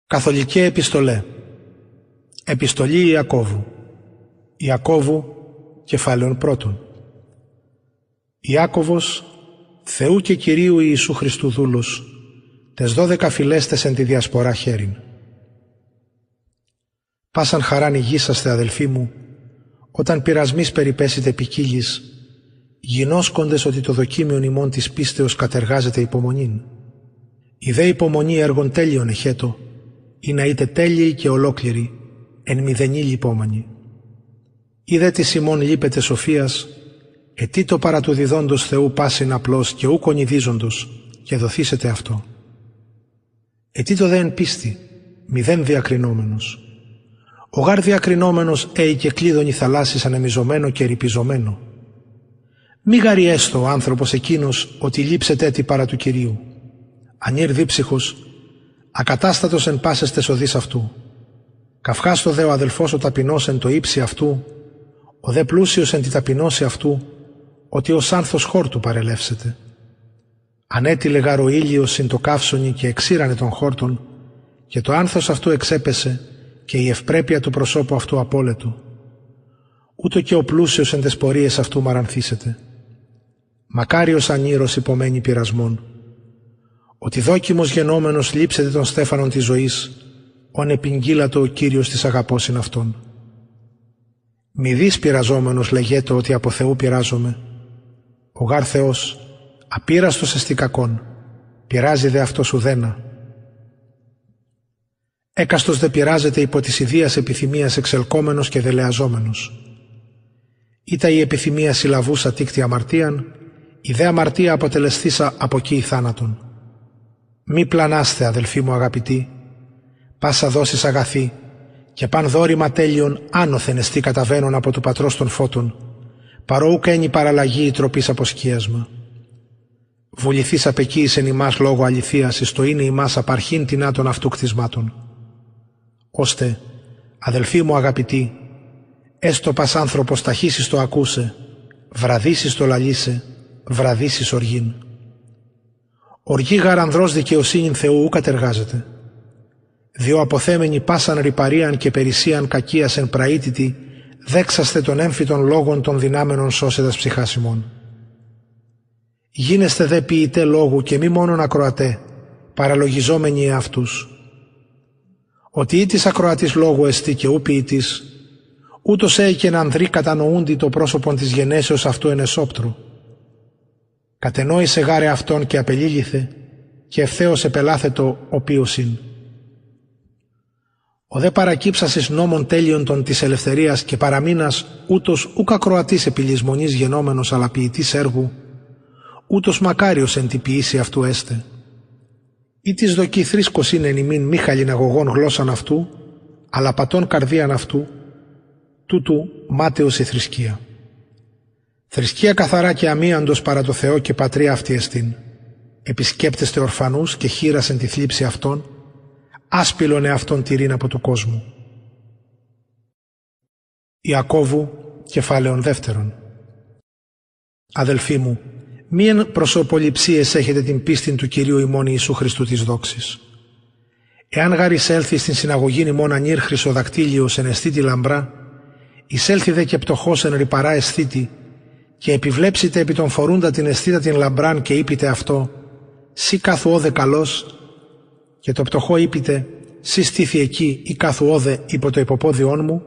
Καθολική επιστολέ. Επιστολή Ιακώβου. Ιακώβου, κεφάλαιον πρώτον. Ιάκωβος, Θεού και Κυρίου Ιησού Χριστού δούλος, τες 12 φυλέστες εν τη διασπορά χέριν. Πάσαν χαράν υγείσαστε, αδελφοί μου, όταν πειρασμείς περιπέσετε ποικίλης, γινώσκοντες ότι το δοκίμιον ημών της πίστεως κατεργάζεται υπομονήν. Η δε υπομονή έργων τέλειων εχέτω, ή να είτε τέλειοι και ολόκληροι, εν μηδενή λυπόμανοι. Ή δε της ημών λείπετε σοφίας, ετήτο παρά του διδόντος Θεού πάσιν απλός και ου κονιδίζοντος, και δοθήσετε αυτό. Ετήτο δε εν πίστη, μηδέν διακρινόμενος. Ο γάρ διακρινόμενος και κλείδωνη θαλάσσης ανεμιζωμένο και ρυπιζωμένο. Μη γαρι έστω ο άνθρωπος εκείνος ότι λείψετε έτη παρά του Κυρίου. Ανήρ δίψυχος, ακατάστατος εν πάσες τες οδείς αυτού. Καυχάστο δε ο αδελφός ο ταπεινός εν το ύψη αυτού, ο δε πλούσιος εν τη ταπεινώση αυτού, ότι ως άνθος χόρτου παρελεύσετε. Ανέτειλε γάρ ο ήλιος συν το καύσωνι και εξήρανε των χόρτων, και το άνθος αυτού εξέπεσε, και η ευπρέπεια του προσώπου αυτού απόλετο. Ούτω και ο πλούσιος εν τες πορείες αυτού μαρανθήσεται. Μακάριος ανήρος υπομένει πειρασμών. Ότι δόκιμος γενόμενος λείψετε των στέφανων της ζωής, ον επιγγείλατο ο Κύριος της αγαπώσιν αυτών. Μη δεις πειραζόμενος λεγέτο ότι από Θεού πειράζομαι. Ο γάρ Θεός, απείραστος εστί κακόν, πειράζει δε αυτός ουδένα. Έκαστος δε πειράζεται υπό της ιδίας επιθυμίας εξελκόμενος και δελεαζόμενος. Ήτα η επιθυμία συλλαβούσα τίκτη αμαρτίαν, η δε αμαρτία αποτελεστήσα από εκεί θάνατον. Μη πλανάστε, αδελφοί μου αγαπητοί, πάσα δόσεις αγαθή, και παν δόρημα τέλειων άνωθεν εστί καταβαίνων από του πατρός των φώτων, παρόουκ ένι παραλλαγή η τροπής αποσκίασμα. Βουληθείς απεκείης εν ημάς λόγω αληθείας, εις το είναι ημάς απαρχήν τινάτων αυτού κτισμάτων. Ώστε, αδελφοί μου αγαπητοί, έστω πας άνθρωπος ταχύσεις το ακούσε, βραδύσεις το λαλίσε, βραδύσεις οργήν. Οργή γαρ ανδρός δικαιοσύνην Θεού ου κατεργάζεται. Διό αποθέμενοι πάσαν ρυπαρίαν και περισσίαν κακίας εν πραήτητη, δέξαστε των έμφυτων λόγων των δυνάμενων σώσετας ψυχάς ημών. Γίνεστε δε ποιητέ λόγου και μη μόνον ακροατέ, παραλογιζόμενοι εαυτούς. Ότι ή της ακροατής λόγου εστί και ου ποιητής, ούτως και να ανδρεί κατανοούντι το πρόσωπον της γενέσεως αυτού εν εσόπτρου. Κατενόησε γάρε αυτόν και απελήλυθε, και ευθέως επελάθετο οποίος ειν. Ο δε παρακύψας εις νόμων τέλειων των της ελευθερίας και παραμείνας ούτως ουκ ακροατής επιλυσμονής γενόμενος αλλά ποιητής έργου, ούτως μακάριος εν τη ποιήση αυτού έστε. Ή της δοκή θρήσκος είναι εν ημίν μη χαλιναγωγών γλώσσαν αυτού, αλλά πατών καρδίαν αυτού, τούτου μάταιος η θρησκεία. Θρησκεία καθαρά και αμίαντος παρά το Θεό και πατρία αυτή εστίν. Επισκέπτεστε ορφανούς και χείρασεν τη θλίψη αυτών, άσπηλον εαυτόν τηρήν από του κόσμου. Ιακώβου, κεφάλαιον δεύτερον. Αδελφοί μου, μη εν προσωποληψίες έχετε την πίστην του Κυρίου ημών Ιησού Χριστού της δόξης. Εάν γάρ εισέλθει στην συναγωγήν ημών ανήρ χρυσοδακτήλιος εν αισθήτη λαμπρά, εισέλθει δε και πτωχός εν ρυπαρά αισθήτη, και επιβλέψετε επί τον φορούντα την αισθήτα την λαμπράν και είπετε αυτό, «Σι κάθου όδε καλός», και το πτωχό είπετε, «Σι στήθη εκεί ή κάθου όδε υπό το υποπόδιόν μου»,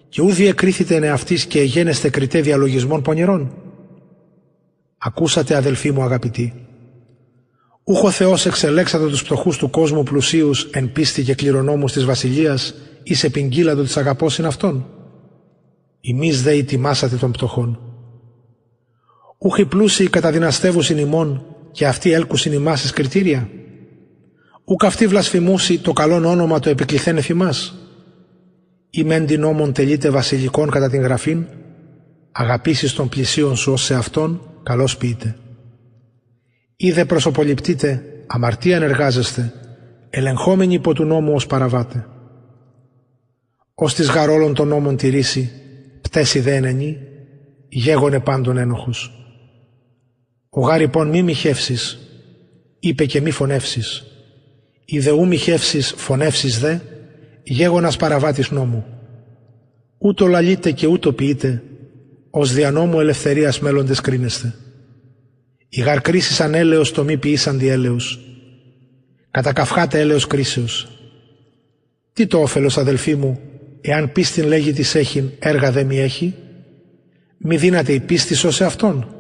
και ου διεκρίθητε εν εαυτής και εγένεστε κριτέ διαλογισμών πονηρών. Ακούσατε, αδελφοί μου αγαπητοί. Ούχ ο Θεός εξελέξατε τους πτωχούς του κόσμου πλουσίους εν πίστη και κληρονόμους της βασιλείας, εις επιγγείλατο της αγαπώσιν αυτών. Ημείς δε ητιμάσατε των πτωχών. Ούχ οι πλούσιοι καταδυναστεύουσιν ημών και αυτοί έλκουσιν ημάς εις κριτήρια. Ούκ αυτοί βλασφημούσι το καλόν όνομα το επικληθέν εφημάς. Ή μεν την νόμον τελείται βασιλικών κατά την γραφήν, αγαπήσεις των πλησίων σου ως σε αυτόν, καλώς ποιείτε. Ή δε προσωποληπτείτε, αμαρτίαν εργάζεστε, ελεγχόμενοι υπό του νόμου ως παραβάτε. Ως της γαρόλων των νόμων τηρήσει, πτέσει δε ενενή, γέγονε πάντων ένοχος. Ο γάρ λοιπόν μη μοιχεύσεις, είπε και μη φωνεύσεις, Είδε ου μοιχεύσεις φωνεύσεις δε, γέγονας παραβάτης νόμου. Ούτω λαλείτε και ούτω ποιείτε, ως δια νόμου ελευθερίας μέλλοντες κρίνεστε. Οι γαρ κρίσεις ανέλεος το μη ποιήσαντι έλεος, κατακαυχάτε έλεος κρίσεως. Τι το όφελος, αδελφοί μου, εάν πίστην λέγει της έχειν, έργα δε μη έχει; Μη δύναται η πίστης ως εαυτόν.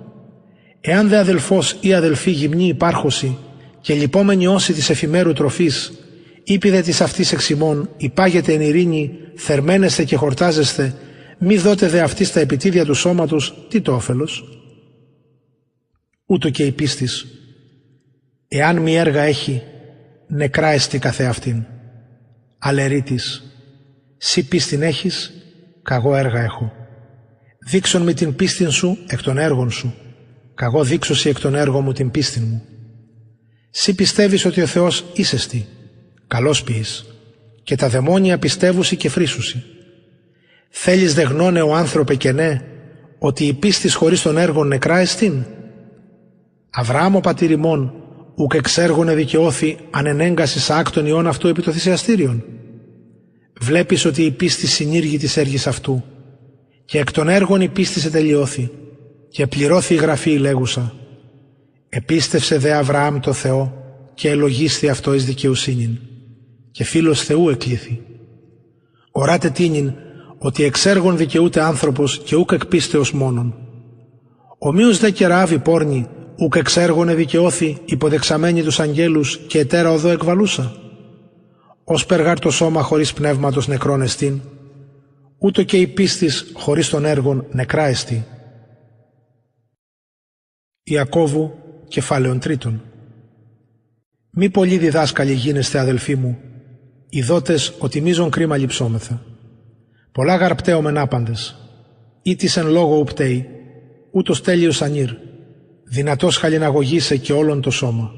Εάν δε αδελφός ή αδελφή γυμνή υπάρχωση και λυπόμενοι όσοι της εφημέρου τροφής, ήπιδε της αυτής εξημών, υπάγεται εν ειρήνη, θερμαίνεστε και χορτάζεστε, μη δότε δε αυτής τα επιτίδια του σώματος, τι το όφελος; Ούτω και η πίστης, εάν μη έργα έχει, νεκρά εστι καθεαυτήν. Αλερίτης, σύ πίστην έχεις, καγώ έργα έχω. Δείξον με την πίστην σου εκ των έργων σου, καγώ δείξωσι εκ των έργων μου την πίστην μου. Σύ πιστεύεις ότι ο Θεός είσεστι, καλώς ποιείς, και τα δαιμόνια πιστεύουσι και φρίσουσι. Θέλεις δε γνώνε ο άνθρωπε και ναι, ότι η πίστης χωρίς των έργων νεκρά εστίν; Αβραάμ ο πατήρ ημών, ουκ εξ έργων εδικαιώθη ανενέγκασης άκτων ιών αυτού επί το θυσιαστήριον. Βλέπεις ότι η πίστη συνήργη της έργης αυτού, και εκ των έργων η πίστη ετελειώθη, και πληρώθη η γραφή η λέγουσα. Επίστευσε δε Αβραάμ το Θεό, και ελογίσθη αυτό εις δικαιοσύνην, και φίλος Θεού εκλήθη. Οράτε τίνην, ότι εξ έργων δικαιούται άνθρωπος και ούκ εκ πίστεως μόνον. Ομοίως δε και Ραάβη πόρνη, ούκ εξ έργων εδικαιώθη, υποδεξαμένη τους αγγέλους και ετέρα οδό εκβαλούσα. Ως περγάρ το σώμα χωρίς πνεύματος νεκρόν εστίν, ούτω και η πίστης χωρίς των έργων νεκρά εστι. Ιακώβου, κεφάλαιον τρίτον. Μη πολλοί διδάσκαλοι γίνεστε, αδελφοί μου, ειδότες ότι μείζον κρίμα λειψόμεθα. Πολλά γαρπταίωμεν άπαντες, ήτης εν λόγω ουπτέει, ούτως τέλειος ανήρ, δυνατός χαλιναγωγήσε και όλον το σώμα.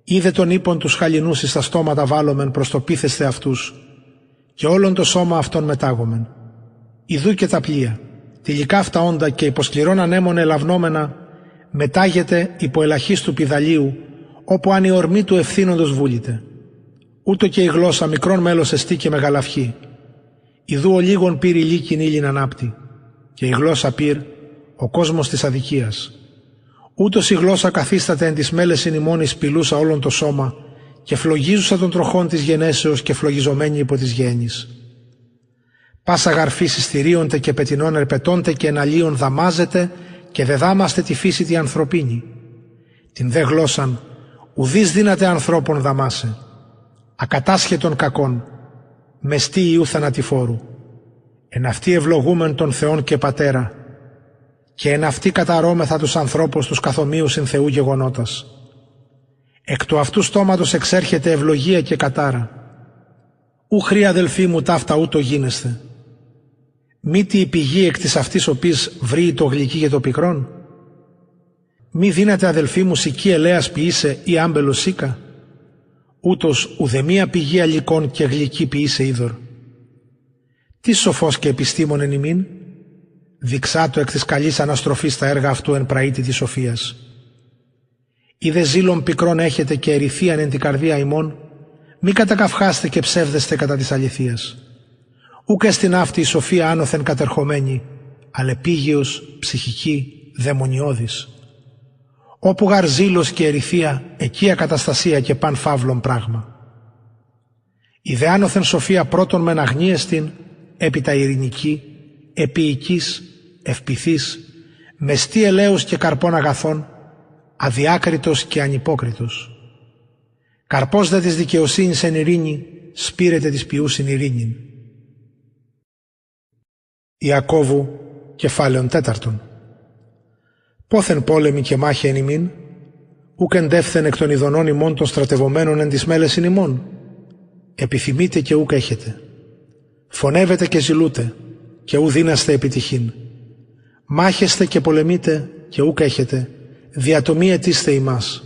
Είδε τον ύπον τους χαλινούς εις τα στόματα βάλομεν προς το πείθεσθε αυτούς, και όλον το σώμα αυτών μετάγομεν. Ιδού και τα πλοία, τυλικά αυτά όντα και υποσκληρών ανέμων ελαυνόμενα, μετάγεται υπό ελαχίστου πηδαλίου, όπου αν η ορμή του ευθύνοντος βούληται. Ούτω και η γλώσσα μικρόν μέλος εστί και μεγαλαυχή. Ιδού ο λίγον πήρ ηλίκην ύλην ανάπτη, και η γλώσσα πήρ ο κόσμος της αδικίας. Ούτως η γλώσσα καθίσταται εν της μέλεσιν ημών εις πηλούσα όλον το σώμα, και φλογίζουσα των τροχών της γενέσεως και φλογιζομένη υπό της γέννης. Πάσα γαρφής στηρίονται και πετεινών ερπετώνται και εναλίων δαμάζεται, και δε δάμαστε τη φύση τη ανθρωπίνη. Την δε γλώσσαν ουδείς δύναται ανθρώπων δαμάσε. Ακατάσχετον κακών, μεστή Ιού θανατηφόρου. Εν αυτή ευλογούμεν τον Θεόν και Πατέρα, και εν αυτή καταρώμεθα τους ανθρώπους τους καθομοίους συν Θεού γεγονότας. Εκ του αυτού στόματος εξέρχεται ευλογία και κατάρα. Ου χρή αδελφοί μου ταύτα ούτω γίνεσθε. Μήτι η πηγή εκ της αυτής οποίς βρει το γλυκί και το πικρόν. Μη δύναται αδελφοί μου σική ελέας ποιήσε ή άμπελος σίκα. Ούτως ουδεμία πηγή αλικών και γλυκή ποιήσε είδωρ. Τι σοφός και επιστήμον εν ημίν, δειξάτο εκ της καλής αναστροφής τα έργα αυτού εν πραήτη της σοφίας. Είδε ζήλων πικρών έχετε και ερηθίαν εν την καρδία ημών, μη κατακαυχάστε και ψεύδεστε κατά της αληθείας. Ούκ εστιν αυτή η σοφία άνωθεν κατερχομένη, αλεπίγειος, ψυχική, δαιμονιώδης. Όπου γαρ ζήλος και ερηθία, εκεί ακαταστασία και παν φαύλων πράγμα. Η δε άνωθεν σοφία πρώτον μεν αγνίεστην, έπειτα ειρηνική, επίοικης, ευπηθής, μεστή ελέους και καρπών αγαθών, αδιάκριτος και ανυπόκριτος. Καρπός δε της δικαιοσύνης εν ειρήνη, σπείρεται της ποιούσιν ειρήνην. Ιακώβου, κεφάλαιον τέταρτον. Πόθεν πόλεμοι και μάχη εν ημίν, ούκ εντεύθεν εκ των ειδονών ημών των στρατευομένων εν της μέλεσιν ημών. Επιθυμείτε και ούκ έχετε. Φωνεύετε και ζηλούτε, και ου δύναστε επιτυχήν. Μάχεστε και πολεμείτε, και ούκ έχετε, διατομή ετήστε ημάς.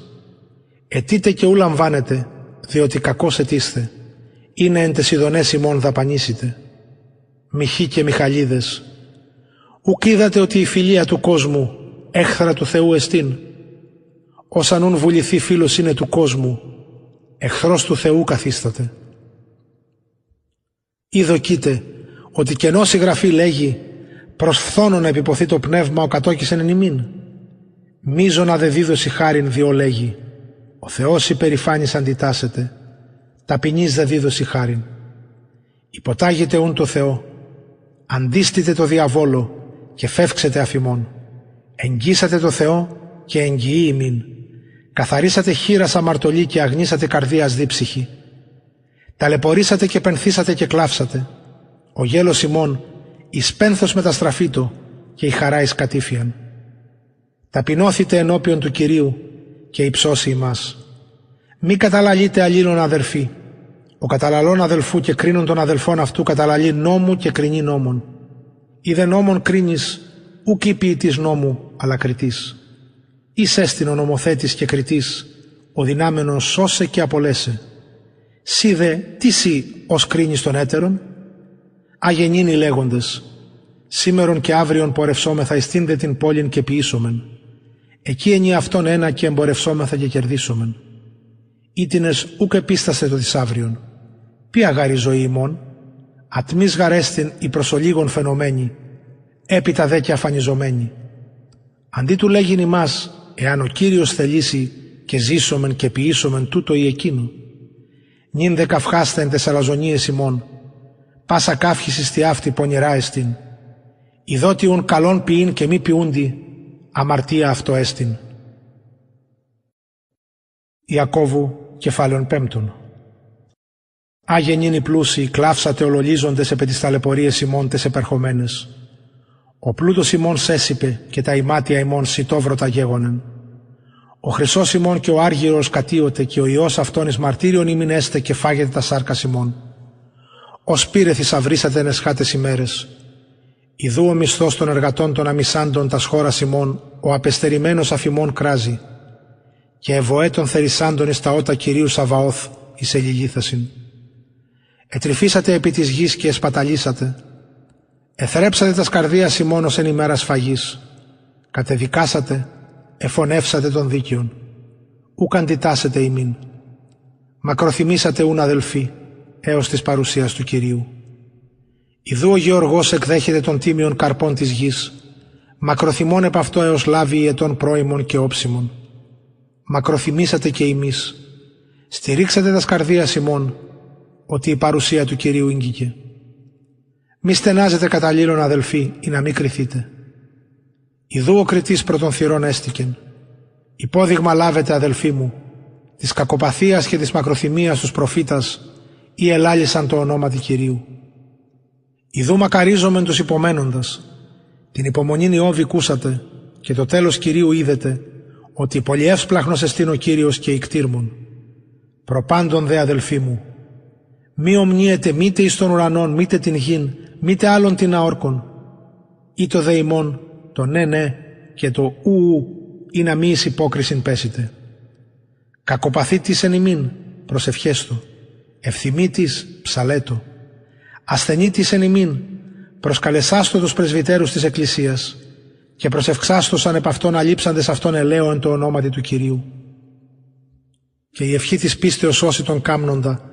Ετείτε και ου λαμβάνετε, διότι κακώς ετήστε. Είναι εν τες ειδονές ημών δαπανίσετε. Μιχοί και μιχαλίδες. Ουκ είδατε ότι η φιλία του κόσμου έχθρα του Θεού εστίν. Όσαν ουν βουληθεί φίλος είναι του κόσμου, εχθρός του Θεού καθίσταται. Ή δοκείτε ότι κενός η Γραφή λέγει προς φθόνο να επιποθεί το πνεύμα ο κατόκισεν εν ημίν. Μίζωνα δε δίδωση χάριν διό λέγει, ο Θεός υπερηφάνης αντιτάσσεται, ταπεινής δε δίδωση χάριν. Υποτάγετε ούν το Θεό, αντίστητε το διαβόλο και φεύξετε αφημών. Εγγύσατε το Θεό και εγγυεί ημίν. Καθαρίσατε χείρας αμαρτωλή και αγνίσατε καρδίας δίψυχη. Ταλαιπωρήσατε και πενθήσατε και κλάψατε. Ο γέλος ημών εις πένθος μεταστραφείτο και η χαρά εις κατήφιαν. Ταπεινώθητε ενώπιον του Κυρίου και υψώσει ημάς. Μη καταλαλείτε αλλήλων αδελφοί. Ο καταλαλών αδελφού και κρίνων των αδελφών αυτού καταλαλεί νόμου και κρινεί νόμων. Είδε νόμων κρίνεις, ουκ ή ποιητής νόμου, αλλά κριτής. Εις έστιν ο νομοθέτης και κριτής, ο δυνάμενος σώσε και απολέσε. Σύ δε, τι σύ ως κρίνεις των έτερων? Αγενήν οι λέγοντες, σήμερον και αύριον πορευσόμεθα εις τήν δε την πόλην και ποιήσομεν. Εκεί ενεί αυτόν ένα και εμπορευσόμεθα και κερδίσομεν. Ήτινες ουκ επίσταστε το της αύριον. Ποια γάρη ζωή ημών? Ατμής γαρέστην η προσολίγων φαινομένη, έπειτα δε και αφανιζομένη. Αντί του λέγειν ημάς, εάν ο Κύριος θελήσει και ζήσομεν και ποιήσομεν τούτο ή εκείνο. Νυν δε καυχάστε εν τες αλαζονίες ημών, πάσα καύχησης τη αυτή πονηρά εστιν. Ιδότι ουν καλόν ποιήν και μη ποιούντι, αμαρτία αυτό έστιν. Ιακώβου κεφάλαιον 5. Άγενην οι πλούσιοι κλάψατε ολολίζοντες επί τις ταλαιπωρίες ημών τες επερχομένες. Ο πλούτος ημών σέσιπε και τα ημάτια ημών σιτόβρωτα γέγονεν. Ο χρυσός ημών και ο άργυρος κατίωτε και ο ιός αυτόν εις μαρτύριον ημίν έστε και φάγετε τα σάρκας ημών. Ως πύρε θησαυρίσατε εν εσχάτες ημέρες. Ιδού ο μισθός των εργατών των αμισάντων τας χώρας ημών, ο απεστερημένος αφημών κράζει. Και ευωέ των θερισσάντων εις τα ότα Κυρίου Σαβαώθ εις ελιλήθασιν. Ετρυφήσατε επί της γης και εσπαταλήσατε. Εθρέψατε τας καρδίας ημών ως εν ημέρας φαγής. Κατεδικάσατε, εφωνεύσατε των δίκαιων. Ουκ αντιτάσετε ημίν. Μακροθυμήσατε ούν αδελφοί, έως της παρουσίας του Κυρίου. Ιδού ο γεωργός εκδέχεται των τίμιων καρπών της γης. Μακροθυμών επ' αυτό έως λάβει η ετών πρόημων και όψιμων. Μακροθυμήσατε και ημείς. Στηρίξατε τας καρδίας ημών, ότι η παρουσία του Κυρίου ήγγικε. Μη στενάζετε καταλήλων αδελφοί, ή να μη κριθείτε. Ιδού ο κριτής προ των θυρών έστικεν. Υπόδειγμα λάβετε αδελφοί μου, της κακοπαθίας και της μακροθυμίας τους προφήτας, ή ελάλησαν το ονόμα του Κυρίου. Ιδού μακαρίζομεν τους υπομένοντας. Την υπομονήν Ιώβη κούσατε, και το τέλος Κυρίου είδετε, ότι πολυεύσπλαχνος εστίν ο Κύριος και ικτήρμον. Προπάντων δε αδελφοί μου, μη ομνίετε μήτε εις των ουρανών, μήτε την γην, μήτε άλλον την αόρκον, ή το δε ημών, το ναι και το ου, ή να μη εις υπόκρισιν πέσετε. Κακοπαθήτης εν ημίν, προσευχέστο, ευθυμήτης ψαλέτο, ασθενήτης εν ημίν, προσκαλεσάστο τους πρεσβυτέρους της Εκκλησίας, και προσευχάστοσαν επ' αυτόν αλείψαντες αυτόν ελαίο εν το ονόματι του Κυρίου. Και η ευχή της πίστεως σώσει τον κάμνοντα,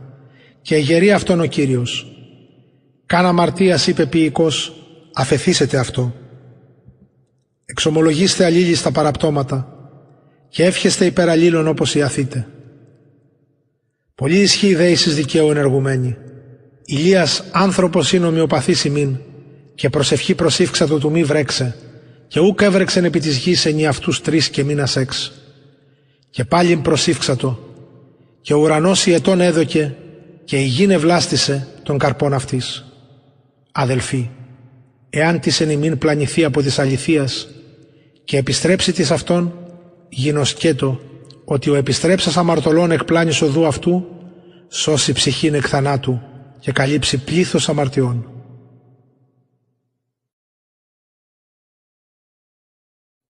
και εγερεί αυτόν ο Κύριος. Καν αμαρτίας είπε ποιητικός, αφεθήσετε αυτό. Εξομολογήστε αλλήλεις τα παραπτώματα, και εύχεστε υπέρ αλλήλων όπως ιαθείτε. Πολύ ισχύει δέησης δικαίου ενεργουμένη. Ηλίας άνθρωπος είναι ομοιοπαθής ημίν, και προσευχή προσήφξατο του μη βρέξε, και ούκ έβρεξεν επί της γης ενι αυτούς 3 και μήνας 6. Και πάλιν προσήφξατο, και ο ουρανός η ετών έδωκε, και η γην ευλάστησε των καρπών αυτής. Αδελφοί, εάν της εν ημίν πλανηθεί από της αληθείας, και επιστρέψει της αυτόν, γινωσκέτο, ότι ο επιστρέψας αμαρτωλών εκ πλάνης οδού αυτού, σώσει ψυχήν εκ θανάτου, και καλύψει πλήθος αμαρτιών.